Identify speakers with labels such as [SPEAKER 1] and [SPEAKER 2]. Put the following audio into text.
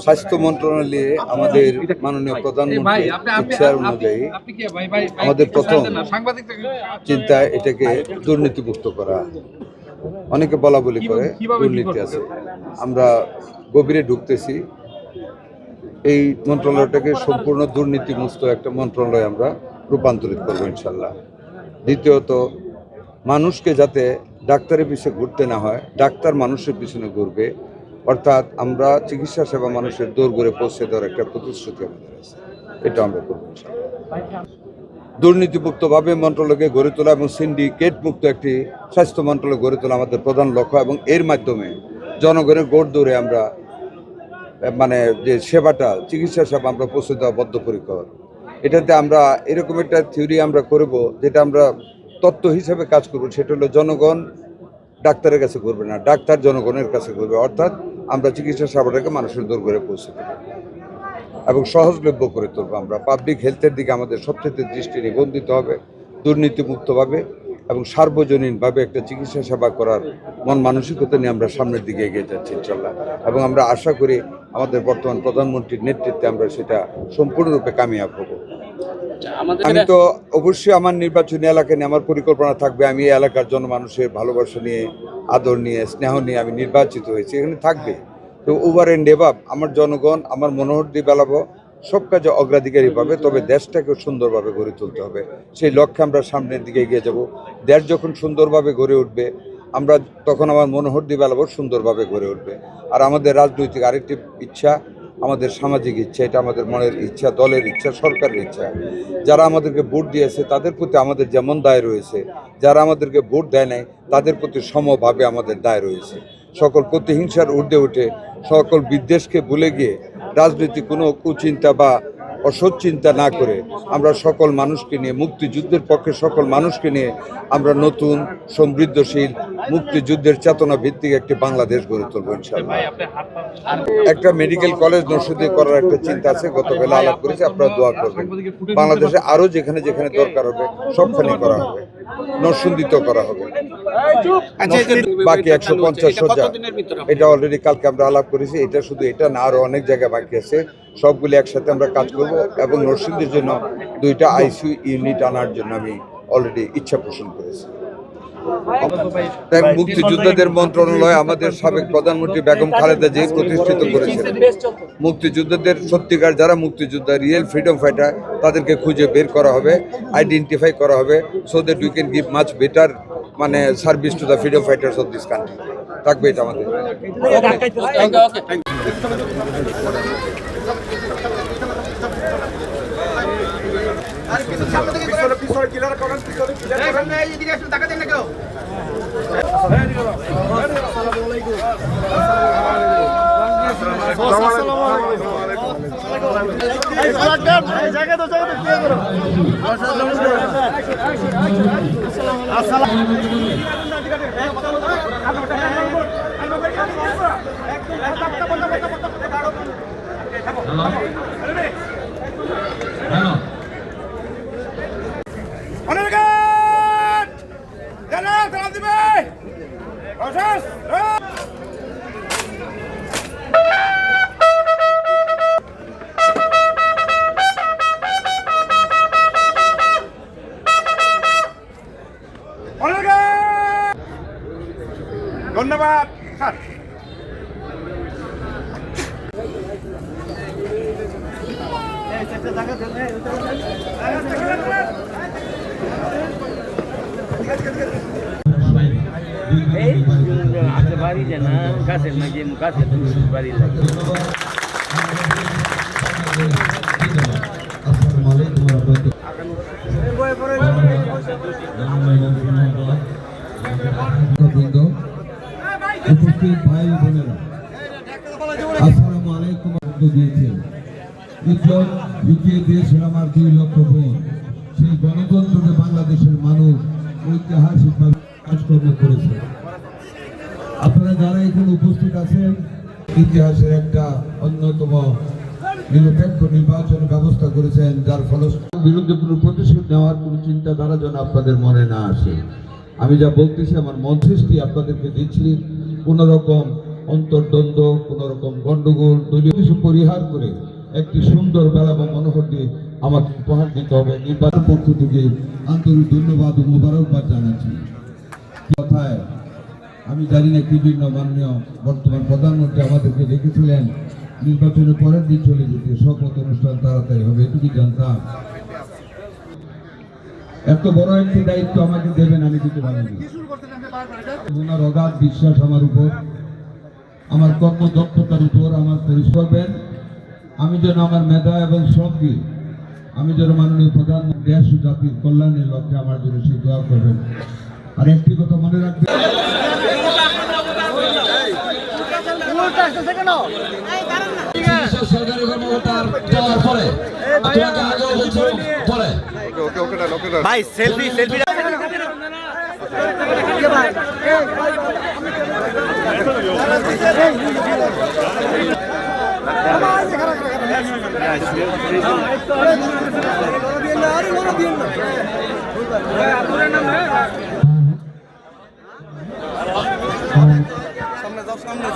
[SPEAKER 1] স্বাস্থ্য মন্ত্রণালয়ে আমাদের মাননীয় প্রধানমন্ত্রী ইচ্ছার অনুযায়ী আমাদের প্রথম চিন্তা এটাকে দুর্নীতিমুক্ত করা। অনেকে বলা বলি করে দুর্নীতি আছে, আমরা গভীরে ঢুকতেছি। এই মন্ত্রণালয়টাকে সম্পূর্ণ দুর্নীতিমুক্ত একটা মন্ত্রণালয় আমরা রূপান্তরিত করবো ইনশাল্লাহ। দ্বিতীয়ত, মানুষকে যাতে ডাক্তারের পিছনে ঘুরতে না হয়, ডাক্তার মানুষের পিছনে ঘুরবে, অর্থাৎ আমরা চিকিৎসা সেবা মানুষের দৌড় পৌঁছে দেওয়ার একটা প্রতিশ্রুতি আমাদের আছে, এটা আমরা করবো ইনশাল্লাহ। দুর্নীতিমুক্তভাবে মন্ত্রণালয়কে গড়ে তোলা এবং সিন্ডিকেট মুক্ত একটি স্বাস্থ্য মন্ত্রণালয় গড়ে তোলা আমাদের প্রধান লক্ষ্য, এবং এর মাধ্যমে জনগণের গোড় দৌড়ে আমরা যে সেবাটা, চিকিৎসা সেবা আমরা পৌঁছে দেওয়া বদ্ধপরিকর। এটাতে আমরা এরকম একটা থিওরি আমরা করব, যেটা আমরা তত্ত্ব হিসাবে কাজ করব, সেটা হলো জনগণ ডাক্তারের কাছে করবে না, ডাক্তার জনগণের কাছে করবে। অর্থাৎ আমরা চিকিৎসা সেবাটাকে মানুষের দৌড়ে পৌঁছে দেবো এবং সহজলভ্য করে তুলব। আমরা পাবলিক হেলথের দিকে আমাদের সবচেয়ে দৃষ্টি নিবন্ধিত হবে, দুর্নীতিমুক্তভাবে এবং সার্বজনীনভাবে একটা চিকিৎসা সেবা করার মন মানসিকতা নিয়ে আমরা সামনের দিকে এগিয়ে যাচ্ছি ইনশাল্লাহ। এবং আমরা আশা করি আমাদের বর্তমান প্রধানমন্ত্রীর নেতৃত্বে আমরা সেটা সম্পূর্ণরূপে কামিয়াব হব। আমি তো অবশ্যই আমার নির্বাচনী এলাকা নিয়ে আমার পরিকল্পনা থাকবে। আমি এই এলাকার জনমানুষের ভালোবাসা নিয়ে, আদর নিয়ে, স্নেহ নিয়ে আমি নির্বাচিত হয়েছি, এখানে থাকবে। তো ওভার এন্ড এভাব আমার জনগণ আমার মনোহর দিয়ে বেলাবো, সব কাজে অগ্রাধিকারই পাবে। তবে দেশটাকে সুন্দরভাবে গড়ে তুলতে হবে, সেই লক্ষ্যে আমরা সামনের দিকে এগিয়ে যাব। দেশ যখন সুন্দরভাবে গড়ে উঠবে, আমরা তখন আমার মনোহর দিয়ে বেলাবো সুন্দরভাবে গড়ে উঠবে। আর আমাদের রাজনৈতিক আরেকটি ইচ্ছা, আমাদের সামাজিক ইচ্ছা, এটা আমাদের মনের ইচ্ছা, দলের ইচ্ছা, সরকারের ইচ্ছা। যারা আমাদেরকে ভোট দিয়েছে তাদের প্রতি আমাদের যেমন দায় রয়েছে, যারা আমাদেরকে ভোট দেয় নাই তাদের প্রতি সমভাবে আমাদের দায় রয়েছে। সকল প্রতিহিংসার ঊর্ধ্বে উঠে, সকল বিদ্বেষকে ভুলে গিয়ে, রাজনৈতিক কোনো কুচিন্তা বা অসৎ চিন্তা না করে আমরা সকল মানুষকে নিয়ে, মুক্তিযুদ্ধের পক্ষে সকল মানুষকে নিয়ে আমরা নতুন সমৃদ্ধশীল মুক্তিযুদ্ধের চেতনা ভিত্তিক একটি বাংলাদেশ গড়ে তুলবো ইনশাআল্লাহ। একটা মেডিকেল কলেজ নরসিংদী করার একটা চিন্তা আছে, গতকাল আলাপ করেছি, আপনারা দোয়া করবেন। বাংলাদেশে আরও যেখানে যেখানে দরকার হবে সবখানে করা হবে, নরসিংদীতেও করা হবে। বাকি 150 শয্যা, এটা অলরেডি কালকে আমরা আলাপ করেছি। এটা শুধু এটা না, আরও অনেক জায়গায় বাকি আছে, সবগুলি একসাথে আমরা কাজ করব। এবং নরসিংদীর জন্য 2টা আইসিইউ ইউনিট আনার জন্য আমি অলরেডি ইচ্ছা পোষণ করেছি। মুক্তিযোদ্ধাদের মন্ত্রণালয় আমাদের সাবেক প্রধানমন্ত্রী বেগম খালেদা জিয়া প্রতিষ্ঠিত করেছেন। মুক্তিযোদ্ধাদের সত্যিকার যারা মুক্তিযোদ্ধা, রিয়েল ফ্রিডম ফাইটার, তাদেরকে খুঁজে বের করা হবে, আইডেন্টিফাই করা হবে, so that we can give much better service to the freedom fighters of this country. থাকবে এটা আমাদের।
[SPEAKER 2] ধন্যবাদ স্যার।
[SPEAKER 3] বাড়ি না গাছের মাঝে গাছের বাড়ি লাগে।
[SPEAKER 4] উপস্থিত ভাই বোনেরা, আসসালামু আলাইকুম। দিয়েছেন ইজ্জত ঢুকিয়ে দিয়েছেন আমার 2 লক্ষ ভোট। সেই গণতন্ত্রকে বাংলাদেশের মানুষ ঐতিহাসিকভাবে কাজকর্ম করেছে। আপনারা যারা এখানে উপস্থিত আছেন, ইতিহাসের একটা অন্যতম নিরপেক্ষ নির্বাচন ব্যবস্থা করেছেন, যার ফলে বিরুদ্ধে কোনো প্রতিশোধ নেওয়ার কোনো চিন্তাধারা যেন আপনাদের মনে না আসে। আমি যা বলতেছি আমার মন সৃষ্টি আপনাদেরকে দিচ্ছি, কোনো রকম অন্তর্দ্বন্দ্ব, কোনো রকম গণ্ডগোল, দলীয় কিছু পরিহার করে একটি সুন্দর বেলা বা মনোহর দিয়ে আমাকে উপহার দিতে হবে। নির্বাচন পক্ষ থেকে আন্তরিক ধন্যবাদ ও মোবারকবাদ জানাচ্ছি। কথায় আমি জানি না কি জন্য মাননীয় বর্তমান প্রধানমন্ত্রী আমাদেরকে রেখেছিলেন নির্বাচনের পরের দিন চলে যেতে, শপথ অনুষ্ঠান তাড়াতাড়ি হবে, এটুকু জানতাম। এত বড় একটি দায়িত্ব আমাকে দেবেন আমি দিতে পারিনি। ওনার অগাধ বিশ্বাস আমার উপর, আমার কর্মদক্ষতার উপর, আমার পরিশ্রমের, আমি যেন আমার মেধা এবং শ্রম দিয়ে আমি যেন মাননীয় প্রধানমন্ত্রী দেশ ও জাতির কল্যাণের লক্ষ্যে আমার জন্য সেই দোয়া করবেন। আর একটি কথা মনে রাখবেন, সরকারি কর্মকর্তার যাওয়ার পরে আপনাকে আগেও বলছিলাম পরে
[SPEAKER 2] ভাই সেলফি সেলফি সামনে